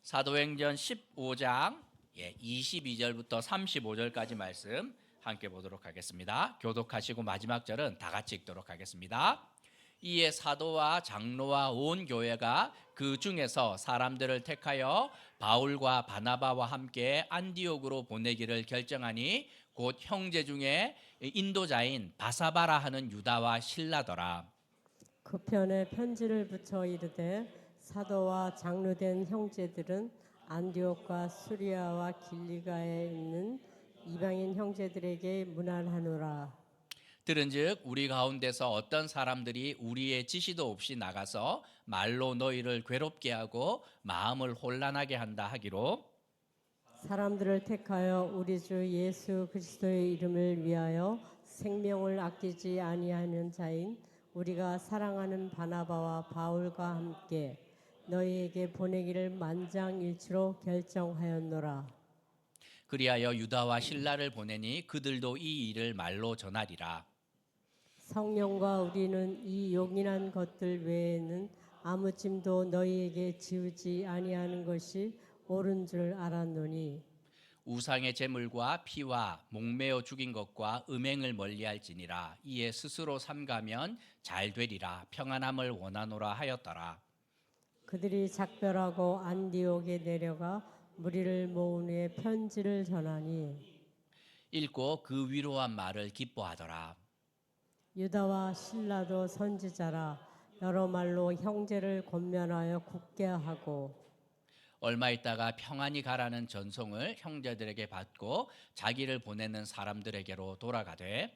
사도행전 15장 22절부터 35절까지 말씀 함께 보도록 하겠습니다. 교독하시고 마지막 절은 다 같이 읽도록 하겠습니다. 이에 사도와 장로와 온 교회가 그 중에서 사람들을 택하여 바울과 바나바와 함께 안디옥으로 보내기를 결정하니 곧 형제 중에 인도자인 바사바라 하는 유다와 실라더라. 그 편에 편지를 붙여 이르되 사도와 장로된 형제들은 안디옥과 수리아와 길리가에 있는 이방인 형제들에게 문안하노라. 들은즉 우리 가운데서 어떤 사람들이 우리의 지시도 없이 나가서 말로 너희를 괴롭게 하고 마음을 혼란하게 한다 하기로 사람들을 택하여 우리 주 예수 그리스도의 이름을 위하여 생명을 아끼지 아니하는 자인 우리가 사랑하는 바나바와 바울과 함께 너희에게 보내기를 만장일치로 결정하였노라. 그리하여 유다와 실라를 보내니 그들도 이 일을 말로 전하리라. 성령과 우리는 이 용인한 것들 외에는 아무 짐도 너희에게 지우지 아니하는 것이 옳은 줄 알았노니 우상의 제물과 피와 목매어 죽인 것과 음행을 멀리할지니라. 이에 스스로 삼가면 잘 되리라. 평안함을 원하노라 하였더라. 그들이 작별하고 안디옥에 내려가 무리를 모은 후에 편지를 전하니 읽고 그 위로한 말을 기뻐하더라. 유다와 실라도 선지자라 여러 말로 형제를 권면하여 굳게 하고 얼마 있다가 평안히 가라는 전송을 형제들에게 받고 자기를 보내는 사람들에게로 돌아가되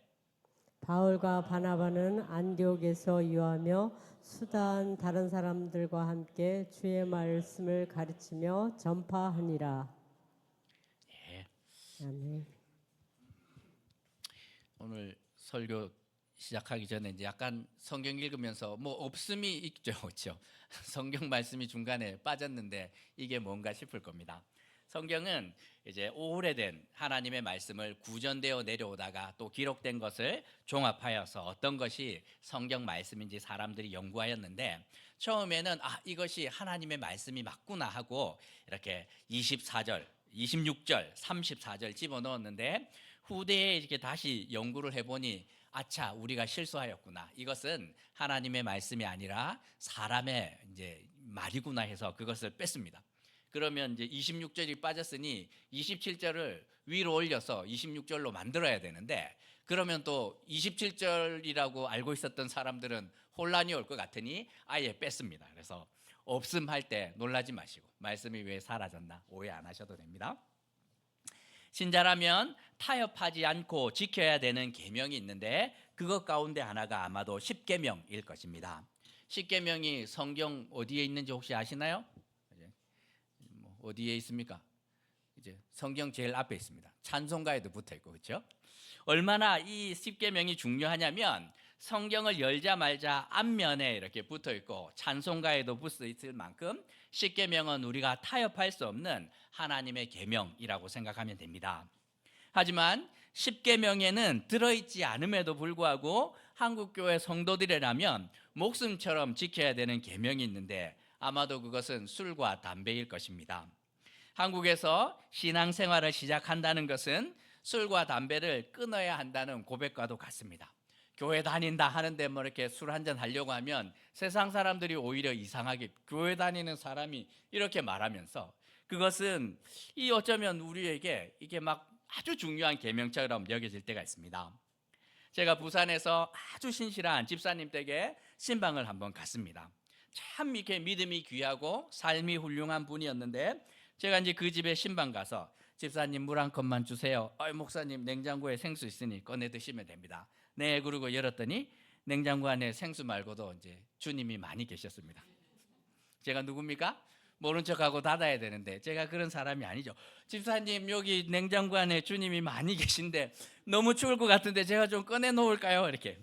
바울과 바나바는 안디옥에서 유하며 수다한 다른 사람들과 함께 주의 말씀을 가르치며 전파하니라. 예, 아멘. 오늘 설교 시작하기 전에 이제 약간 성경 읽으면서 뭐 없음이 있죠, 그렇죠? 성경 말씀이 중간에 빠졌는데 이게 뭔가 싶을 겁니다. 성경은 이제 오래된 하나님의 말씀을 구전되어 내려오다가 또 기록된 것을 종합하여서 어떤 것이 성경 말씀인지 사람들이 연구하였는데 처음에는 이것이 하나님의 말씀이 맞구나 하고 이렇게 24절, 26절, 34절 집어넣었는데 후대에 이렇게 다시 연구를 해보니 아차 우리가 실수하였구나. 이것은 하나님의 말씀이 아니라 사람의 이제 말이구나 해서 그것을 뺐습니다. 그러면 이제 26절이 빠졌으니 27절을 위로 올려서 26절로 만들어야 되는데 그러면 또 27절이라고 알고 있었던 사람들은 혼란이 올 것 같으니 아예 뺐습니다. 그래서 없음할 때 놀라지 마시고 말씀이 왜 사라졌나 오해 안 하셔도 됩니다. 신자라면 타협하지 않고 지켜야 되는 계명이 있는데 그것 가운데 하나가 아마도 십계명일 것입니다. 십계명이 성경 어디에 있는지 혹시 아시나요? 어디에 있습니까? 이제 성경 제일 앞에 있습니다. 찬송가에도 붙어 있고 그렇죠? 얼마나 이 십계명이 중요하냐면 성경을 열자 말자 앞면에 이렇게 붙어 있고 찬송가에도 붙어 있을 만큼 십계명은 우리가 타협할 수 없는 하나님의 계명이라고 생각하면 됩니다. 하지만 십계명에는 들어있지 않음에도 불구하고 한국교회 성도들이라면 목숨처럼 지켜야 되는 계명이 있는데 아마도 그것은 술과 담배일 것입니다. 한국에서 신앙생활을 시작한다는 것은 술과 담배를 끊어야 한다는 고백과도 같습니다. 교회 다닌다 하는데 뭐 이렇게 술 한잔 하려고 하면 세상 사람들이 오히려 이상하게 교회 다니는 사람이 이렇게 말하면서 그것은 이 어쩌면 우리에게 이게 막 아주 중요한 계명처럼 여겨질 때가 있습니다. 제가 부산에서 아주 신실한 집사님 댁에 신방을 한번 갔습니다. 참 이렇게 믿음이 귀하고 삶이 훌륭한 분이었는데 제가 이제 그 집에 신방 가서 집사님 물 한 컵만 주세요. 목사님 냉장고에 생수 있으니 꺼내 드시면 됩니다. 네, 그리고 열었더니 냉장고 안에 생수 말고도 이제 주님이 많이 계셨습니다. 제가 누굽니까? 모른 척하고 닫아야 되는데 제가 그런 사람이 아니죠. 집사님 여기 냉장고 안에 주님이 많이 계신데 너무 추울 것 같은데 제가 좀 꺼내 놓을까요? 이렇게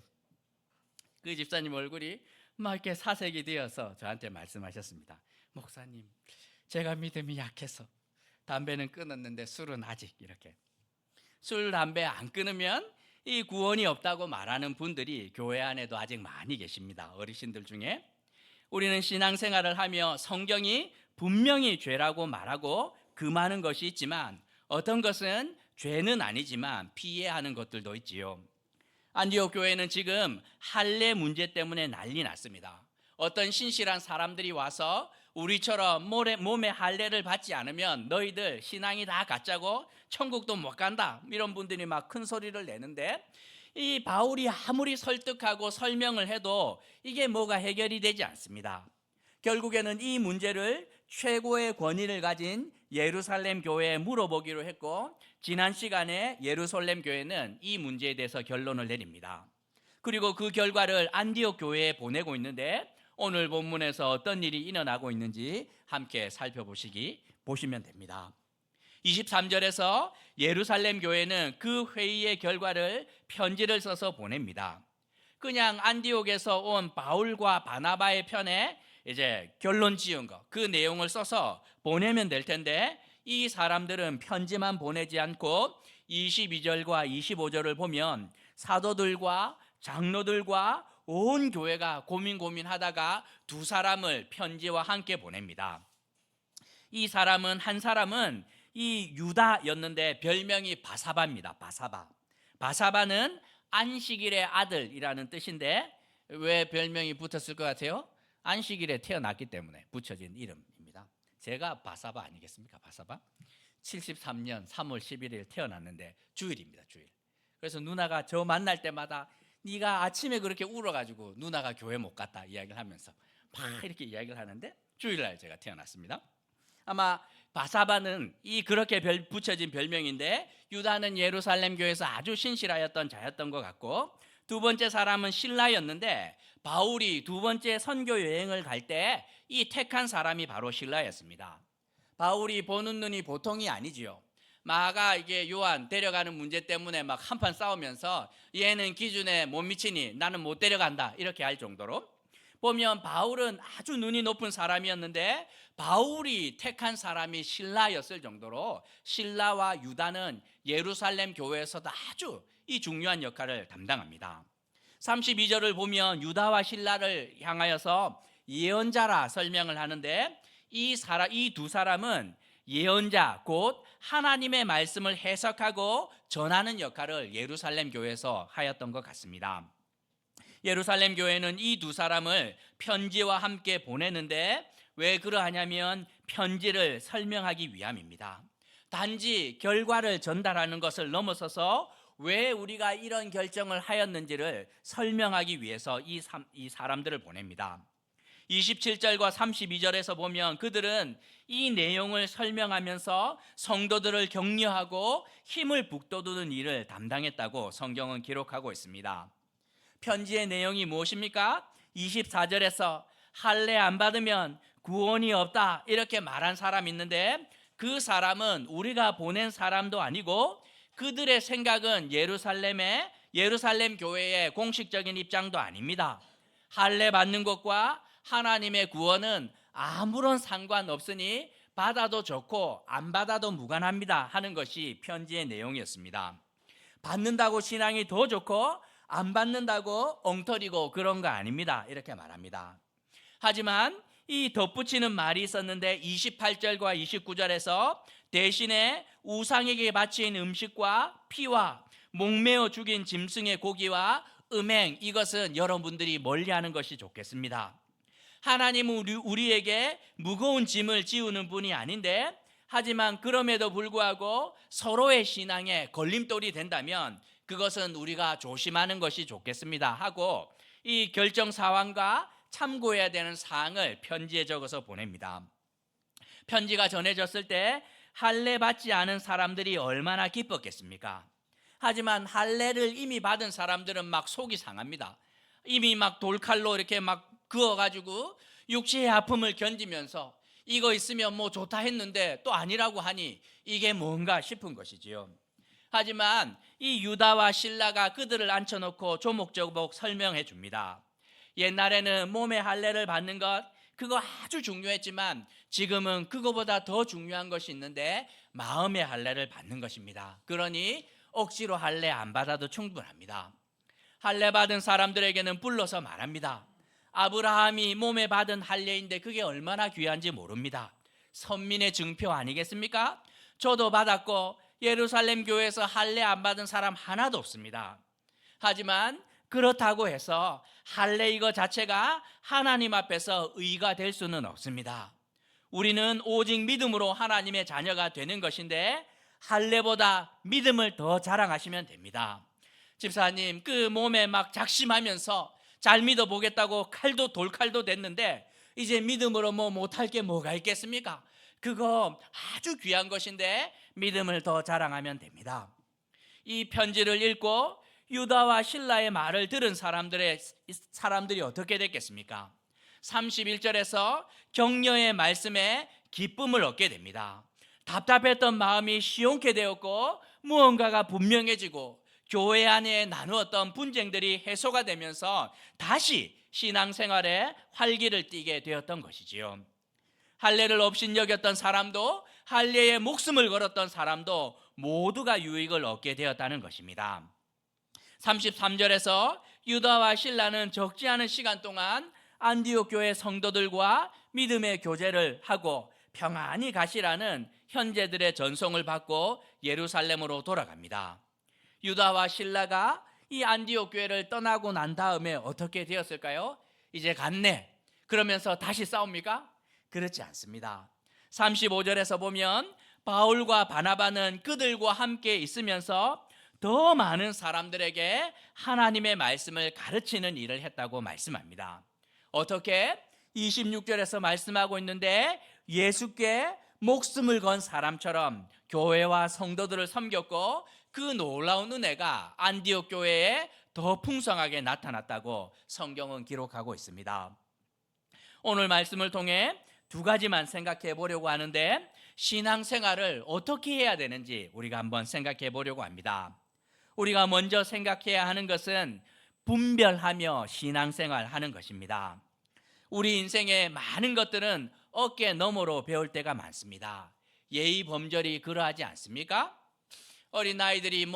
그 집사님 얼굴이 막 이렇게 사색이 되어서 저한테 말씀하셨습니다. 목사님 제가 믿음이 약해서 담배는 끊었는데 술은 아직 이렇게 술 담배 안 끊으면 이 구원이 없다고 말하는 분들이 교회 안에도 아직 많이 계십니다. 어르신들 중에 우리는 신앙생활을 하며 성경이 분명히 죄라고 말하고 금하는 것이 있지만 어떤 것은 죄는 아니지만 피해하는 것들도 있지요. 안디옥 교회는 지금 할례 문제 때문에 난리 났습니다. 어떤 신실한 사람들이 와서 우리처럼 몸에 할례를 받지 않으면 너희들 신앙이 다 가짜고 천국도 못 간다, 이런 분들이 막 큰 소리를 내는데, 이 바울이 아무리 설득하고 설명을 해도 이게 뭐가 해결이 되지 않습니다. 결국에는 이 문제를 최고의 권위를 가진 예루살렘 교회에 물어보기로 했고, 지난 시간에 예루살렘 교회는 이 문제에 대해서 결론을 내립니다. 그리고 그 결과를 안디옥 교회에 보내고 있는데, 오늘 본문에서 어떤 일이 일어나고 있는지 함께 보시면 됩니다. 23절에서 예루살렘 교회는 그 회의의 결과를 편지를 써서 보냅니다. 그냥 안디옥에서 온 바울과 바나바의 편에 이제 결론 지은 거, 그 내용을 써서 보내면 될 텐데, 이 사람들은 편지만 보내지 않고 22절과 25절을 보면 사도들과 장로들과 온 교회가 고민하다가 두 사람을 편지와 함께 보냅니다. 한 사람은 이 유다였는데 별명이 바사바입니다. 바사바는 안식일의 아들이라는 뜻인데, 왜 별명이 붙었을 것 같아요? 안식일에 태어났기 때문에 붙여진 이름입니다. 제가 바사바 아니겠습니까? 바사바 73년 3월 11일 태어났는데 주일입니다. 주일. 그래서 누나가 저 만날 때마다 네가 아침에 그렇게 울어가지고 누나가 교회 못 갔다 이야기를 하면서 막 이렇게 이야기를 하는데, 주일날 제가 태어났습니다. 아마 바사바는 그렇게 붙여진 별명인데, 유다는 예루살렘 교회에서 아주 신실하였던 자였던 것 같고, 두 번째 사람은 실라였는데, 바울이 두 번째 선교 여행을 갈 때 이 택한 사람이 바로 실라였습니다. 바울이 보는 눈이 보통이 아니지요. 마가 요한 데려가는 문제 때문에 막 한판 싸우면서 얘는 기준에 못 미치니 나는 못 데려간다, 이렇게 할 정도로 보면 바울은 아주 눈이 높은 사람이었는데, 바울이 택한 사람이 실라였을 정도로 실라와 유다는 예루살렘 교회에서도 아주 이 중요한 역할을 담당합니다. 32절을 보면 유다와 실라를 향하여서 예언자라 설명을 하는데, 이 두 사람은 예언자, 곧 하나님의 말씀을 해석하고 전하는 역할을 예루살렘 교회에서 하였던 것 같습니다. 예루살렘 교회는 이 두 사람을 편지와 함께 보내는데, 왜 그러하냐면 편지를 설명하기 위함입니다. 단지 결과를 전달하는 것을 넘어서서 왜 우리가 이런 결정을 하였는지를 설명하기 위해서 이 사람들을 보냅니다. 27절과 32절에서 보면 그들은 이 내용을 설명하면서 성도들을 격려하고 힘을 북돋우는 일을 담당했다고 성경은 기록하고 있습니다. 편지의 내용이 무엇입니까? 24절에서 할례 안 받으면 구원이 없다, 이렇게 말한 사람이 있는데, 그 사람은 우리가 보낸 사람도 아니고 그들의 생각은 예루살렘 교회의 공식적인 입장도 아닙니다. 할례 받는 것과 하나님의 구원은 아무런 상관없으니 받아도 좋고 안 받아도 무관합니다 하는 것이 편지의 내용이었습니다. 받는다고 신앙이 더 좋고 안 받는다고 엉터리고 그런 거 아닙니다, 이렇게 말합니다. 하지만 이 덧붙이는 말이 있었는데, 28절과 29절에서 대신에 우상에게 바친 음식과 피와 목매어 죽인 짐승의 고기와 음행, 이것은 여러분들이 멀리하는 것이 좋겠습니다. 하나님은 우리에게 무거운 짐을 지우는 분이 아닌데, 하지만 그럼에도 불구하고 서로의 신앙에 걸림돌이 된다면 그것은 우리가 조심하는 것이 좋겠습니다 하고, 이 결정 사항과 참고해야 되는 사항을 편지에 적어서 보냅니다. 편지가 전해졌을 때 할례 받지 않은 사람들이 얼마나 기뻤겠습니까? 하지만 할례를 이미 받은 사람들은 막 속이 상합니다. 이미 막 돌칼로 이렇게 막 그어가지고 육체의 아픔을 견디면서 이거 있으면 뭐 좋다 했는데 또 아니라고 하니 이게 뭔가 싶은 것이지요. 하지만 이 유다와 실라가 그들을 앉혀놓고 조목조목 설명해 줍니다. 옛날에는 몸의 할례를 받는 것, 그거 아주 중요했지만 지금은 그거보다 더 중요한 것이 있는데 마음의 할례를 받는 것입니다. 그러니 억지로 할례 안 받아도 충분합니다. 할례 받은 사람들에게는 불러서 말합니다. 아브라함이 몸에 받은 할례인데 그게 얼마나 귀한지 모릅니다. 선민의 증표 아니겠습니까? 저도 받았고 예루살렘 교회에서 할례 안 받은 사람 하나도 없습니다. 하지만 그렇다고 해서 할례 이거 자체가 하나님 앞에서 의가 될 수는 없습니다. 우리는 오직 믿음으로 하나님의 자녀가 되는 것인데 할례보다 믿음을 더 자랑하시면 됩니다. 집사님, 그 몸에 막 작심하면서 잘 믿어보겠다고 돌칼도 됐는데 이제 믿음으로 뭐 못할 게 뭐가 있겠습니까? 그거 아주 귀한 것인데 믿음을 더 자랑하면 됩니다. 이 편지를 읽고 유다와 실라의 말을 들은 사람들이 어떻게 됐겠습니까? 31절에서 격려의 말씀에 기쁨을 얻게 됩니다. 답답했던 마음이 시원케 되었고 무언가가 분명해지고 교회 안에 나누었던 분쟁들이 해소가 되면서 다시 신앙생활에 활기를 띠게 되었던 것이지요. 할례를 업신여겼던 사람도 할례에 목숨을 걸었던 사람도 모두가 유익을 얻게 되었다는 것입니다. 33절에서 유다와 실라는 적지 않은 시간 동안 안디옥 교회 성도들과 믿음의 교제를 하고 평안히 가시라는 현재들의 전송을 받고 예루살렘으로 돌아갑니다. 유다와 실라가 이 안디옥 교회를 떠나고 난 다음에 어떻게 되었을까요? 이제 갔네 그러면서 다시 싸웁니까? 그렇지 않습니다. 35절에서 보면 바울과 바나바는 그들과 함께 있으면서 더 많은 사람들에게 하나님의 말씀을 가르치는 일을 했다고 말씀합니다. 어떻게? 26절에서 말씀하고 있는데 예수께 목숨을 건 사람처럼 교회와 성도들을 섬겼고 그 놀라운 은혜가 안디옥 교회에 더 풍성하게 나타났다고 성경은 기록하고 있습니다. 오늘 말씀을 통해 두 가지만 생각해 보려고 하는데 신앙생활을 어떻게 해야 되는지 우리가 한번 생각해 보려고 합니다. 우리가 먼저 생각해야 하는 것은 분별하며 신앙생활 하는 것입니다. 우리 인생의 많은 것들은 어깨 너머로 배울 때가 많습니다. 예의 범절이 그러하지 않습니까? 어린아이들이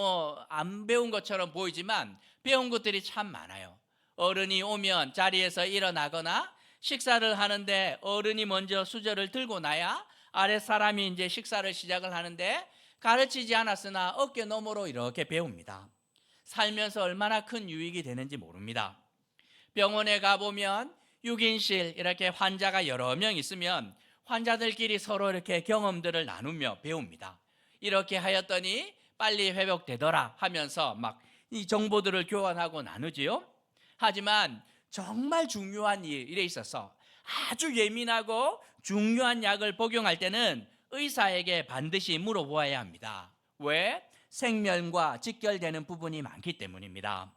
안 배운 것처럼 보이지만 배운 것들이 참 많아요. 어른이 오면 자리에서 일어나거나 식사를 하는데 어른이 먼저 수저를 들고 나야 아랫사람이 이제 식사를 시작을 하는데 가르치지 않았으나 어깨 너머로 이렇게 배웁니다. 살면서 얼마나 큰 유익이 되는지 모릅니다. 병원에 가보면 6인실 이렇게 환자가 여러 명 있으면 환자들끼리 서로 이렇게 경험들을 나누며 배웁니다. 이렇게 하였더니 빨리 회복되더라 하면서 막 이 정보들을 교환하고 나누지요. 하지만 정말 중요한 일에 있어서 아주 예민하고 중요한 약을 복용할 때는 의사에게 반드시 물어보아야 합니다. 왜? 생명과 직결되는 부분이 많기 때문입니다.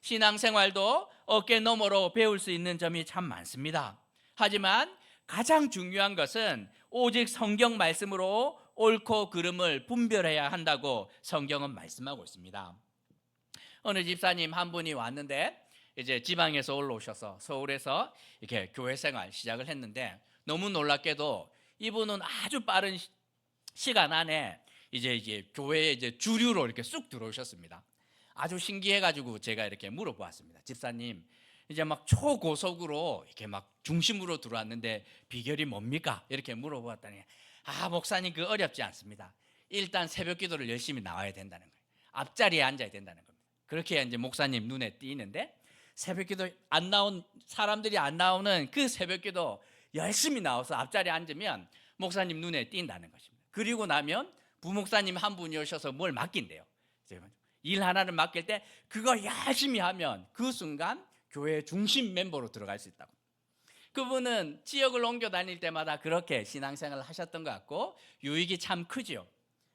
신앙생활도 어깨 너머로 배울 수 있는 점이 참 많습니다. 하지만 가장 중요한 것은 오직 성경 말씀으로 옳고 그름을 분별해야 한다고 성경은 말씀하고 있습니다. 어느 집사님 한 분이 왔는데 이제 지방에서 올라오셔서 서울에서 이렇게 교회 생활 시작을 했는데 너무 놀랍게도 이분은 아주 빠른 시간 안에 이제 교회에 이제 주류로 이렇게 쑥 들어오셨습니다. 아주 신기해가지고 제가 이렇게 물어보았습니다. 집사님, 이제 막 초고속으로 이렇게 막 중심으로 들어왔는데 비결이 뭡니까? 이렇게 물어보았더니 목사님 그 어렵지 않습니다. 일단 새벽 기도를 열심히 나와야 된다는 거예요. 앞자리에 앉아야 된다는 겁니다. 그렇게 이제 목사님 눈에 띄는데 새벽 기도 안 나온 사람들이 안 나오는 그 새벽 기도 열심히 나와서 앞자리에 앉으면 목사님 눈에 띈다는 것입니다. 그리고 나면 부목사님 한 분이 오셔서 뭘 맡긴대요. 일 하나를 맡길 때 그거 열심히 하면 그 순간 교회 중심 멤버로 들어갈 수 있다고. 그분은 지역을 옮겨 다닐 때마다 그렇게 신앙생활을 하셨던 것 같고 유익이 참 크죠.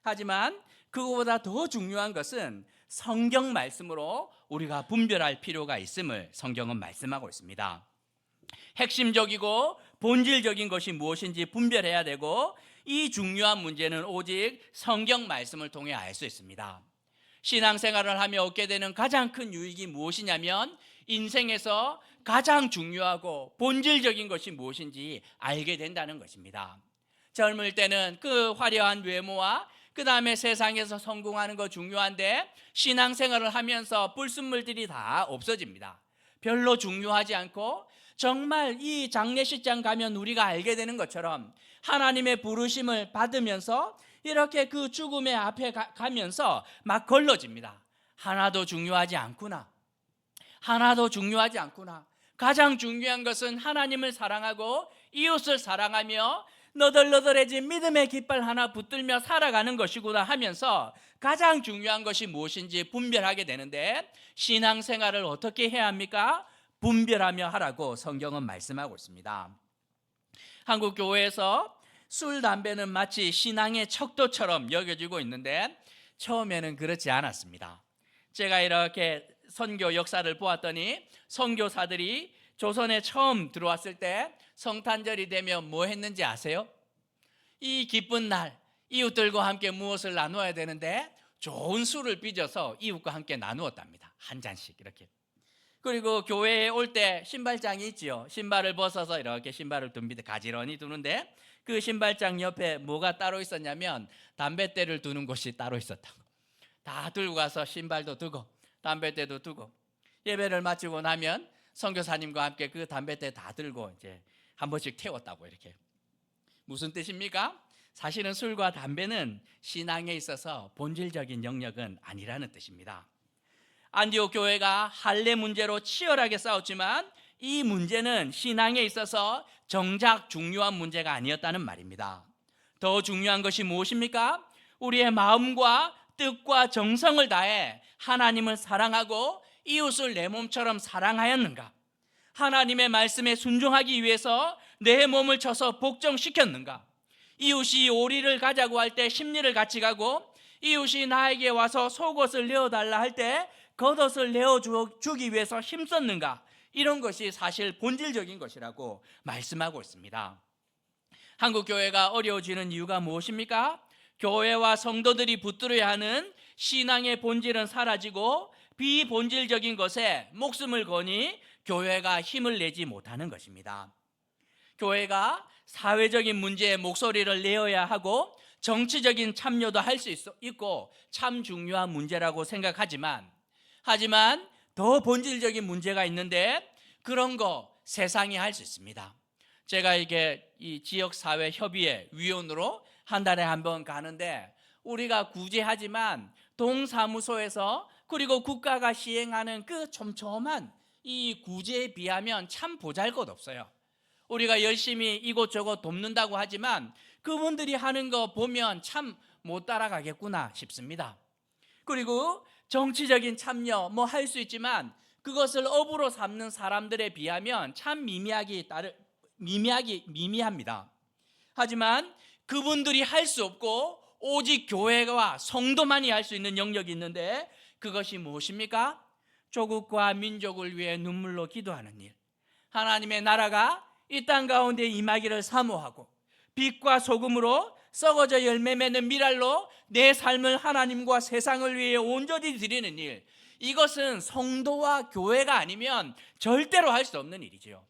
하지만 그거보다 더 중요한 것은 성경 말씀으로 우리가 분별할 필요가 있음을 성경은 말씀하고 있습니다. 핵심적이고 본질적인 것이 무엇인지 분별해야 되고 이 중요한 문제는 오직 성경 말씀을 통해 알 수 있습니다. 신앙생활을 하며 얻게 되는 가장 큰 유익이 무엇이냐면 인생에서 가장 중요하고 본질적인 것이 무엇인지 알게 된다는 것입니다. 젊을 때는 그 화려한 외모와 그 다음에 세상에서 성공하는 거 중요한데 신앙생활을 하면서 불순물들이 다 없어집니다. 별로 중요하지 않고 정말 이 장례식장 가면 우리가 알게 되는 것처럼 하나님의 부르심을 받으면서 이렇게 그 죽음의 앞에 가면서 막 걸러집니다. 하나도 중요하지 않구나. 하나도 중요하지 않구나. 가장 중요한 것은 하나님을 사랑하고 이웃을 사랑하며 너덜너덜해진 믿음의 깃발 하나 붙들며 살아가는 것이구나 하면서 가장 중요한 것이 무엇인지 분별하게 되는데, 신앙생활을 어떻게 해야 합니까? 분별하며 하라고 성경은 말씀하고 있습니다. 한국 교회에서 술, 담배는 마치 신앙의 척도처럼 여겨지고 있는데 처음에는 그렇지 않았습니다. 제가 이렇게 선교 역사를 보았더니 선교사들이 조선에 처음 들어왔을 때 성탄절이 되면 뭐 했는지 아세요? 이 기쁜 날 이웃들과 함께 무엇을 나누어야 되는데 좋은 술을 빚어서 이웃과 함께 나누었답니다. 한 잔씩 이렇게. 그리고 교회에 올 때 신발장이 있지요. 신발을 벗어서 이렇게 신발을 둡니다. 가지런히 두는데 그 신발장 옆에 뭐가 따로 있었냐면 담뱃대를 두는 곳이 따로 있었다고. 다 들고 가서 신발도 두고 담뱃대도 두고, 예배를 마치고 나면 선교사님과 함께 그 담뱃대 다 들고 이제 한 번씩 태웠다고. 이렇게 무슨 뜻입니까? 사실은 술과 담배는 신앙에 있어서 본질적인 영역은 아니라는 뜻입니다. 안디옥 교회가 할례 문제로 치열하게 싸웠지만 이 문제는 신앙에 있어서 정작 중요한 문제가 아니었다는 말입니다. 더 중요한 것이 무엇입니까? 우리의 마음과 뜻과 정성을 다해 하나님을 사랑하고 이웃을 내 몸처럼 사랑하였는가? 하나님의 말씀에 순종하기 위해서 내 몸을 쳐서 복종시켰는가? 이웃이 오리를 가자고 할 때 십리를 같이 가고, 이웃이 나에게 와서 속옷을 내어달라 할 때 겉옷을 내어주기 위해서 힘썼는가? 이런 것이 사실 본질적인 것이라고 말씀하고 있습니다. 한국 교회가 어려워지는 이유가 무엇입니까? 교회와 성도들이 붙들어야 하는 신앙의 본질은 사라지고 비본질적인 것에 목숨을 거니 교회가 힘을 내지 못하는 것입니다. 교회가 사회적인 문제에 목소리를 내어야 하고 정치적인 참여도 할 수 있고 참 중요한 문제라고 생각하지만, 하지만 더 본질적인 문제가 있는데 그런 거 세상이 할 수 있습니다. 제가 이게 이 지역사회 협의회 위원으로 한 달에 한 번 가는데, 우리가 구제하지만 동사무소에서 그리고 국가가 시행하는 그 촘촘한 이 구제에 비하면 참 보잘것없어요. 우리가 열심히 이곳저곳 돕는다고 하지만 그분들이 하는 거 보면 참 못 따라가겠구나 싶습니다. 그리고 정치적인 참여 뭐 할 수 있지만 그것을 업으로 삼는 사람들에 비하면 참 미미합니다. 하지만 그분들이 할 수 없고 오직 교회와 성도만이 할 수 있는 영역이 있는데, 그것이 무엇입니까? 조국과 민족을 위해 눈물로 기도하는 일, 하나님의 나라가 이 땅 가운데 임하기를 사모하고 빛과 소금으로 썩어져 열매 맺는 밀알로 내 삶을 하나님과 세상을 위해 온전히 드리는 일, 이것은 성도와 교회가 아니면 절대로 할 수 없는 일이지요.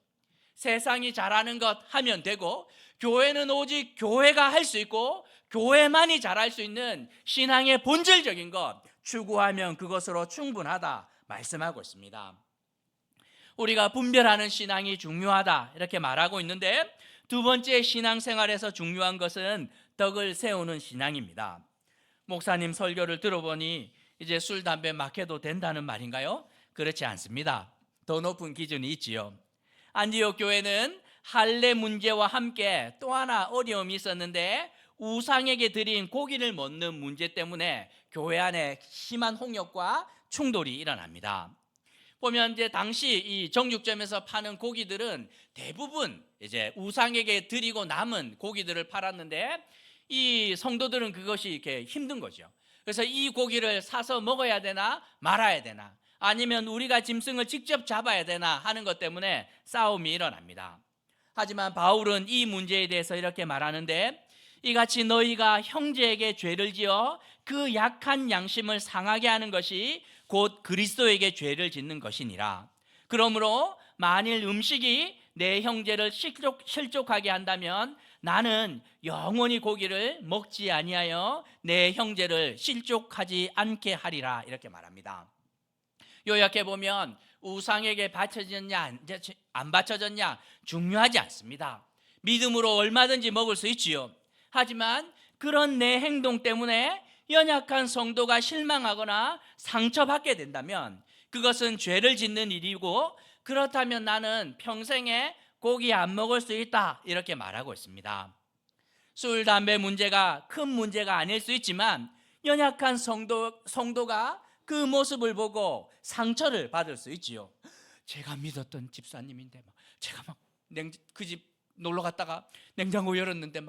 세상이 잘하는 것 하면 되고, 교회는 오직 교회가 할 수 있고 교회만이 잘할 수 있는 신앙의 본질적인 것 추구하면 그것으로 충분하다 말씀하고 있습니다. 우리가 분별하는 신앙이 중요하다 이렇게 말하고 있는데, 두 번째 신앙생활에서 중요한 것은 덕을 세우는 신앙입니다. 목사님 설교를 들어보니 이제 술, 담배 막 해도 된다는 말인가요? 그렇지 않습니다. 더 높은 기준이 있지요. 안디옥 교회는 할례 문제와 함께 또 하나 어려움이 있었는데, 우상에게 드린 고기를 먹는 문제 때문에 교회 안에 심한 홍역과 충돌이 일어납니다. 보면 이제 당시 이 정육점에서 파는 고기들은 대부분 이제 우상에게 드리고 남은 고기들을 팔았는데, 이 성도들은 그것이 이렇게 힘든 거죠. 그래서 이 고기를 사서 먹어야 되나 말아야 되나, 아니면 우리가 짐승을 직접 잡아야 되나 하는 것 때문에 싸움이 일어납니다. 하지만 바울은 이 문제에 대해서 이렇게 말하는데, 이같이 너희가 형제에게 죄를 지어 그 약한 양심을 상하게 하는 것이 곧 그리스도에게 죄를 짓는 것이니라. 그러므로 만일 음식이 내 형제를 실족하게 한다면 나는 영원히 고기를 먹지 아니하여 내 형제를 실족하지 않게 하리라, 이렇게 말합니다. 요약해 보면 우상에게 바쳐졌냐 안 바쳐졌냐 중요하지 않습니다. 믿음으로 얼마든지 먹을 수 있지요. 하지만 그런 내 행동 때문에 연약한 성도가 실망하거나 상처받게 된다면 그것은 죄를 짓는 일이고, 그렇다면 나는 평생에 고기 안 먹을 수 있다 이렇게 말하고 있습니다. 술, 담배 문제가 큰 문제가 아닐 수 있지만 연약한 성도가 그 모습을 보고 상처를 받을 수 있지요. 제가 믿었던 집사님인데 제가 그 집 놀러 갔다가 냉장고 열었는데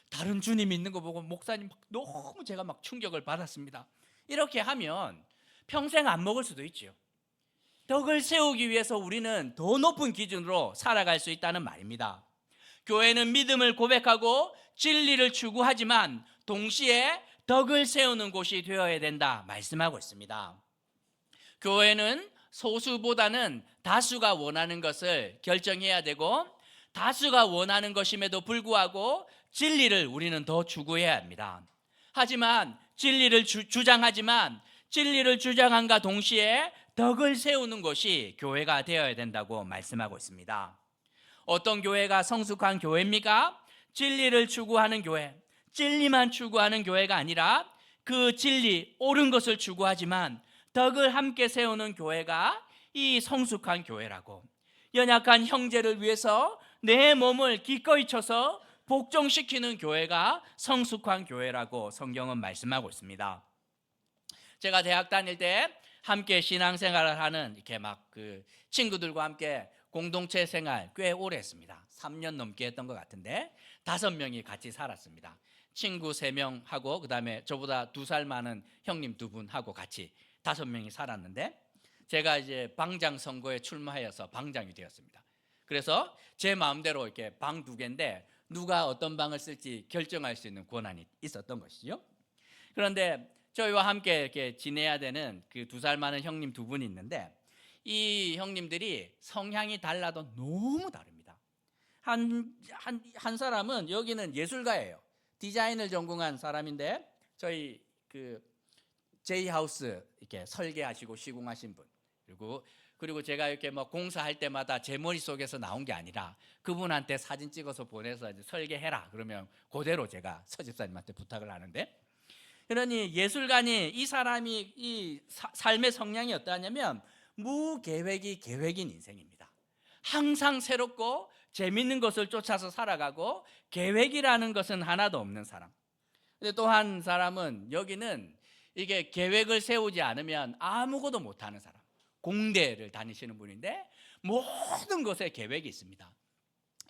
다른 주님 있는 거 보고 목사님 너무 제가 충격을 받았습니다. 이렇게 하면 평생 안 먹을 수도 있지요. 덕을 세우기 위해서 우리는 더 높은 기준으로 살아갈 수 있다는 말입니다. 교회는 믿음을 고백하고 진리를 추구하지만 동시에 덕을 세우는 곳이 되어야 된다 말씀하고 있습니다. 교회는 소수보다는 다수가 원하는 것을 결정해야 되고, 다수가 원하는 것임에도 불구하고 진리를 우리는 더 추구해야 합니다. 하지만 진리를 주장함과 동시에 덕을 세우는 것이 교회가 되어야 된다고 말씀하고 있습니다. 어떤 교회가 성숙한 교회입니까? 진리를 추구하는 교회, 진리만 추구하는 교회가 아니라 그 진리, 옳은 것을 추구하지만 덕을 함께 세우는 교회가 이 성숙한 교회라고, 연약한 형제를 위해서 내 몸을 기꺼이 쳐서 복종시키는 교회가 성숙한 교회라고 성경은 말씀하고 있습니다. 제가 대학 다닐 때 함께 신앙생활을 하는 이렇게 친구들과 함께 공동체 생활 꽤 오래 했습니다. 3년 넘게 했던 것 같은데 5명이 같이 살았습니다. 친구 3명하고 그다음에 저보다 2살 많은 형님 2분하고 같이 5명이 살았는데, 제가 이제 방장 선거에 출마하여서 방장이 되었습니다. 그래서 제 마음대로 이렇게 방 2개인데 누가 어떤 방을 쓸지 결정할 수 있는 권한이 있었던 것이죠. 그런데 저희와 함께 이렇게 지내야 되는 그 2살 많은 형님 2분이 있는데, 이 형님들이 성향이 달라도 너무 다릅니다. 한 사람은 여기는 예술가예요. 디자인을 전공한 사람인데 저희 그 제이하우스 이렇게 설계하시고 시공하신 분, 그리고 제가 이렇게 공사할 때마다 제 머릿속에서 나온 게 아니라 그분한테 사진 찍어서 보내서 이제 설계해라 그러면 그대로 제가 서집사님한테 부탁을 하는데, 그러니 예술가니 이 사람이 이 삶의 성향이 어떠하냐면 무계획이 계획인 인생입니다. 항상 새롭고 재밌는 것을 쫓아서 살아가고 계획이라는 것은 하나도 없는 사람. 근데 또 한 사람은 여기는 이게 계획을 세우지 않으면 아무것도 못하는 사람, 공대를 다니시는 분인데 모든 것에 계획이 있습니다.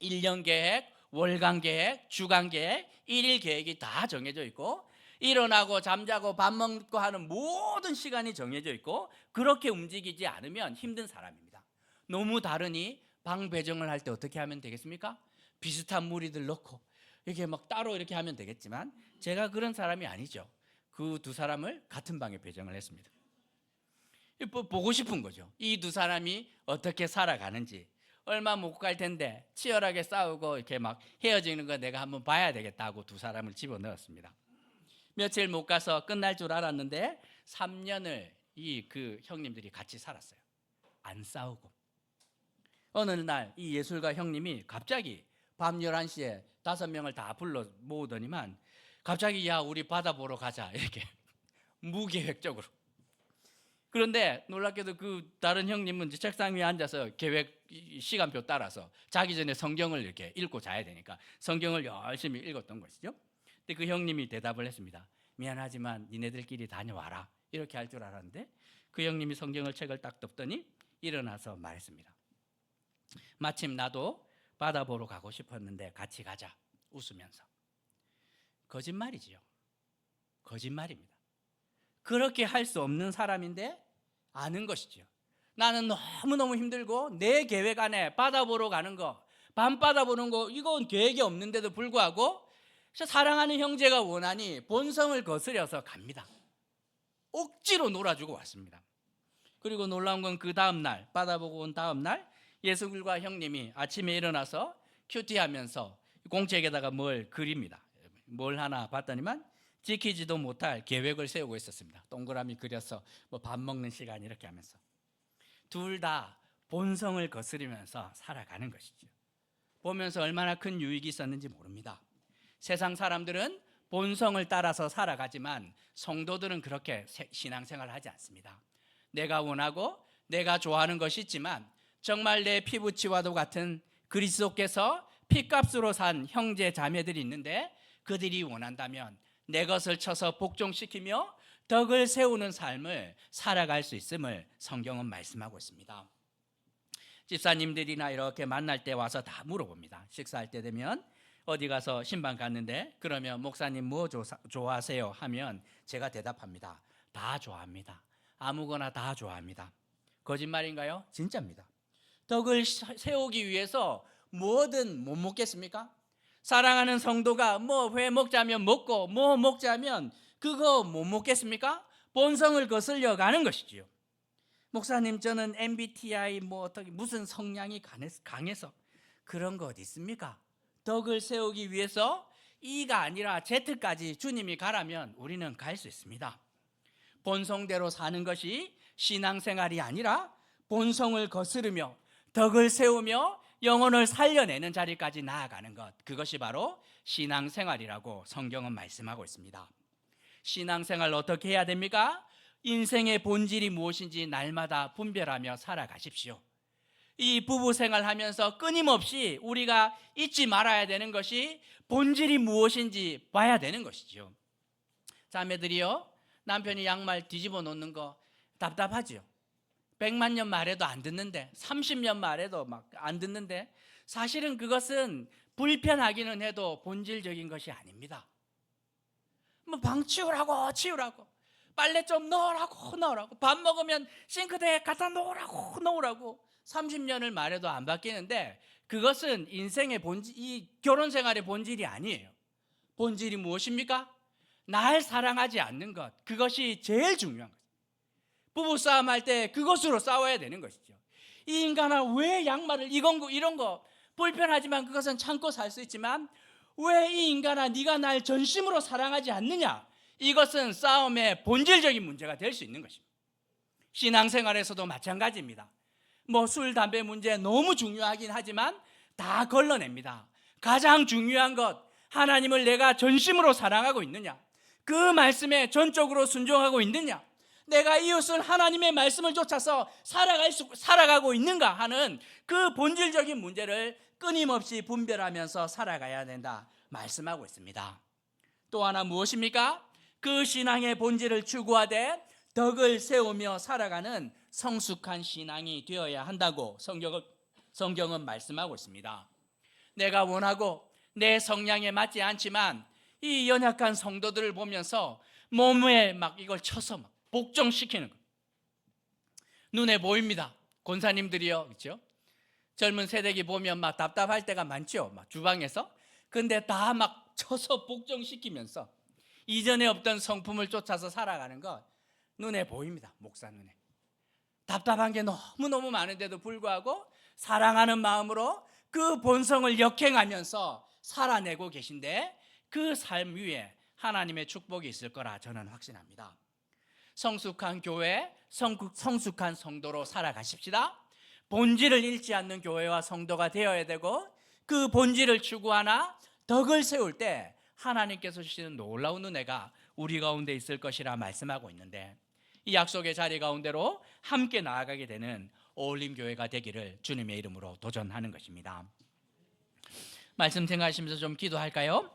1년 계획, 월간 계획, 주간 계획, 1일 계획이 다 정해져 있고, 일어나고 잠자고 밥 먹고 하는 모든 시간이 정해져 있고, 그렇게 움직이지 않으면 힘든 사람입니다. 너무 다르니 방 배정을 할 때 어떻게 하면 되겠습니까? 비슷한 무리들 넣고 이렇게 따로 이렇게 하면 되겠지만 제가 그런 사람이 아니죠. 그 2사람을 같은 방에 배정을 했습니다. 보고 싶은 거죠. 이 2사람이 어떻게 살아가는지. 얼마 못 갈 텐데 치열하게 싸우고 이렇게 헤어지는 거 내가 한번 봐야 되겠다고 2사람을 집어넣었습니다. 며칠 못 가서 끝날 줄 알았는데 3년을 그 형님들이 같이 살았어요. 안 싸우고. 어느 날 이 예술가 형님이 갑자기 밤 11시에 5명을 다 불러 모으더니만 갑자기 야 우리 바다 보러 가자 이렇게 무계획적으로. 그런데 놀랍게도 그 다른 형님은 이제 책상 위에 앉아서 계획 시간표 따라서 자기 전에 성경을 이렇게 읽고 자야 되니까 성경을 열심히 읽었던 것이죠. 근데 그 형님이 대답을 했습니다. 미안하지만 니네들끼리 다녀와라 이렇게 할 줄 알았는데 그 형님이 성경을 책을 딱 덮더니 일어나서 말했습니다. 마침 나도 바다 보러 가고 싶었는데 같이 가자 웃으면서. 거짓말이지요. 거짓말입니다. 그렇게 할 수 없는 사람인데 아는 것이죠. 나는 너무너무 힘들고 내 계획 안에 바다 보러 가는 거, 밤바다 보는 거 이건 계획이 없는데도 불구하고 사랑하는 형제가 원하니 본성을 거스려서 갑니다. 억지로 놀아주고 왔습니다. 그리고 놀라운 건 그 다음 날 바다 보고 온 다음 날 예수글과 형님이 아침에 일어나서 큐티하면서 공책에다가 뭘 그립니다. 뭘 하나 봤더니만 지키지도 못할 계획을 세우고 있었습니다. 동그라미 그려서 밥 먹는 시간 이렇게 하면서. 둘 다 본성을 거스르면서 살아가는 것이죠. 보면서 얼마나 큰 유익이 있었는지 모릅니다. 세상 사람들은 본성을 따라서 살아가지만 성도들은 그렇게 신앙생활을 하지 않습니다. 내가 원하고 내가 좋아하는 것이 있지만 정말 내 피부치와도 같은 그리스도께서 피값으로 산 형제 자매들이 있는데 그들이 원한다면 내 것을 쳐서 복종시키며 덕을 세우는 삶을 살아갈 수 있음을 성경은 말씀하고 있습니다. 집사님들이나 이렇게 만날 때 와서 다 물어봅니다. 식사할 때 되면 어디 가서 신방 갔는데 그러면 목사님 뭐 좋아하세요? 하면 제가 대답합니다. 다 좋아합니다. 아무거나 다 좋아합니다. 거짓말인가요? 진짜입니다. 덕을 세우기 위해서 뭐든 못 먹겠습니까? 사랑하는 성도가 뭐 회 먹자면 먹고 뭐 먹자면 그거 못 먹겠습니까? 본성을 거슬려 가는 것이지요. 목사님 저는 MBTI 뭐 어떻게 무슨 성향이 강해서 그런 거 어디 있습니까? 덕을 세우기 위해서 E가 아니라 Z까지 주님이 가라면 우리는 갈 수 있습니다. 본성대로 사는 것이 신앙생활이 아니라 본성을 거스르며 덕을 세우며 영혼을 살려내는 자리까지 나아가는 것, 그것이 바로 신앙생활이라고 성경은 말씀하고 있습니다. 신앙생활 어떻게 해야 됩니까? 인생의 본질이 무엇인지 날마다 분별하며 살아가십시오. 이 부부 생활하면서 끊임없이 우리가 잊지 말아야 되는 것이 본질이 무엇인지 봐야 되는 것이죠. 자매들이요, 남편이 양말 뒤집어 놓는 거 답답하죠. 100만 년 말해도 안 듣는데 30년 말해도 막 안 듣는데 사실은 그것은 불편하기는 해도 본질적인 것이 아닙니다. 뭐 방 치우라고 빨래 좀 넣으라고 밥 먹으면 싱크대에 갖다 놓으라고 30년을 말해도 안 바뀌는데 그것은 인생의 본질, 이 결혼 생활의 본질이 아니에요. 본질이 무엇입니까? 날 사랑하지 않는 것, 그것이 제일 중요한 거죠. 부부싸움 할 때 그것으로 싸워야 되는 것이죠. 이 인간아 왜 양말을 이런 거 불편하지만 그것은 참고 살 수 있지만 왜 이 인간아 네가 날 전심으로 사랑하지 않느냐, 이것은 싸움의 본질적인 문제가 될 수 있는 것입니다. 신앙생활에서도 마찬가지입니다. 뭐 술, 담배 문제 너무 중요하긴 하지만 다 걸러냅니다. 가장 중요한 것, 하나님을 내가 전심으로 사랑하고 있느냐, 그 말씀에 전적으로 순종하고 있느냐, 내가 이웃을 하나님의 말씀을 쫓아서 살아가고 있는가 하는 그 본질적인 문제를 끊임없이 분별하면서 살아가야 된다 말씀하고 있습니다. 또 하나 무엇입니까? 그 신앙의 본질을 추구하되 덕을 세우며 살아가는 성숙한 신앙이 되어야 한다고 성경은 말씀하고 있습니다. 내가 원하고 내 성향에 맞지 않지만 이 연약한 성도들을 보면서 몸에 막 이걸 쳐서 막 복종시키는 것, 눈에 보입니다. 권사님들이요, 그렇죠? 젊은 세대기 보면 막 답답할 때가 많죠. 막 주방에서. 근데 다 막 쳐서 복종시키면서 이전에 없던 성품을 쫓아서 살아가는 것 눈에 보입니다. 목사 눈에. 답답한 게 너무너무 많은데도 불구하고 사랑하는 마음으로 그 본성을 역행하면서 살아내고 계신데 그 삶 위에 하나님의 축복이 있을 거라 저는 확신합니다. 성숙한 교회, 성숙한 성도로 살아가십시다. 본질을 잃지 않는 교회와 성도가 되어야 되고 그 본질을 추구하나 덕을 세울 때 하나님께서 주시는 놀라운 은혜가 우리 가운데 있을 것이라 말씀하고 있는데 이 약속의 자리 가운데로 함께 나아가게 되는 어울림교회가 되기를 주님의 이름으로 도전하는 것입니다. 말씀 생각하시면서 좀 기도할까요?